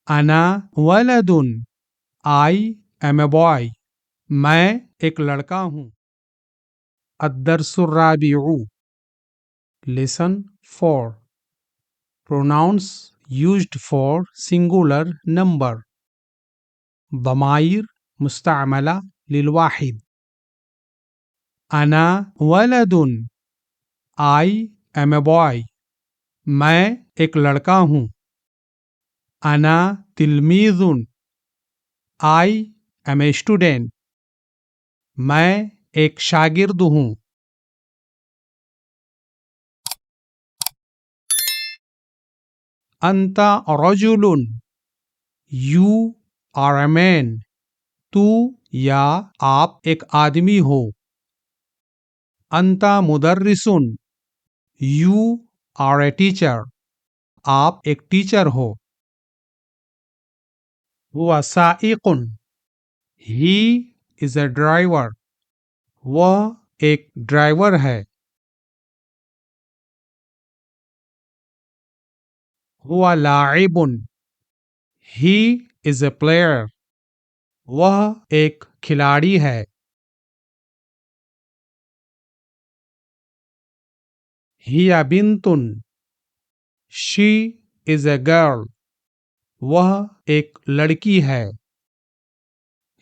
انا ولد I am a boy. میں ایک لڑکا ہوں. الدرس الرابع. Lesson 4. Pronouns used for singular number. ضمائر مستعملة للواحد. أنا ولد I am a boy. میں ایک لڑکا ہوں. أنا تلميذ I am a student. میں ایک شاگرد ہوں. أنت رجل You are a man. تو یا آپ ایک آدمی ہو. أنت مدرس You are a teacher. آپ ایک ٹیچر ہو. هو سائق He is a driver. وہ ایک ڈرائیور ہے. هو لاعب He is a player. وہ ایک کھلاڑی ہے. هي بنت She is a girl. وہ ایک لڑکی ہے.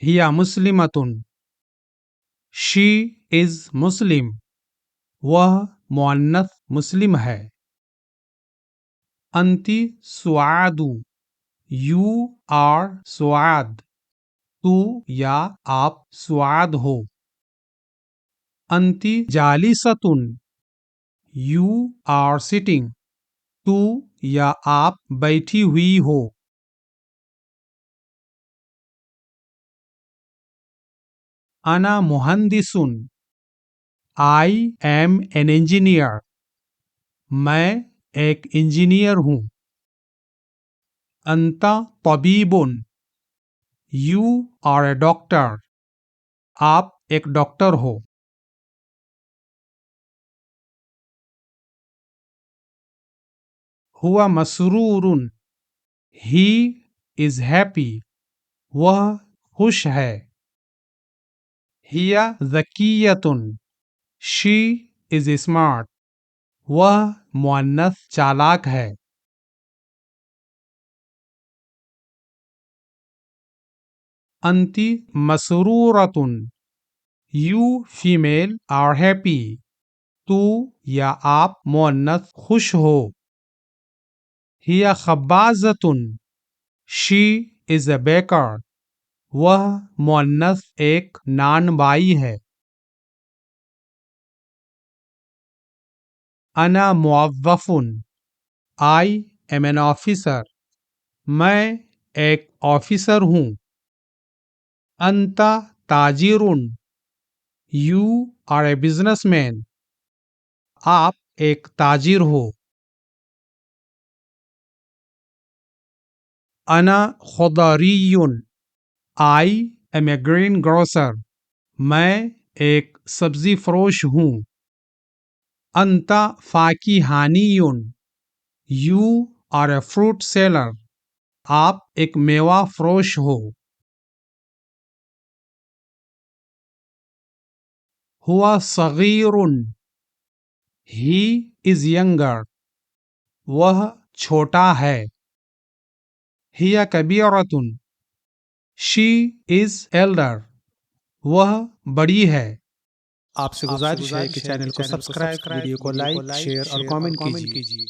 هي مسلمة She is Muslim. وہ مؤنث مسلم ہے. انتی سعاد You are سعاد. تو یا آپ سعاد ہو. انتی جالست You are sitting. تو یا آپ بیٹھی ہوئی ہو. انا مہندس I am an engineer. میں ایک انجینئر ہوں. انت طبیب You are a doctor. آپ ایک ڈاکٹر ہو. ہوا مسرور He is happy. وہ خوش ہے. ہیا ذکیۃ She is smart. وہ مؤنث چالاک ہے. انتی مسرورۃ You female are happy. تو یا آپ مؤنث خوش ہو. ہی خبازۃ She is a baker. وہ مؤنث ایک نان بائی ہے. انا موظف I am an officer. میں ایک آفیسر ہوں. انت تاجر You are a businessman. آپ ایک تاجر ہو. انا Khizri I am a greengrocer. میں ایک سبزی فروش ہوں. انت فاکہانی You are a fruit seller. آپ ایک میوہ فروش ہو. ہوا صغیر He is younger. وہ چھوٹا ہے. ہی کبیرۃ She is elder. وہ بڑی ہے. آپ سے گزارش ہے کہ چینل کو سبسکرائب، ویڈیو کو لائک، شیئر اور کامنٹ کیجیے.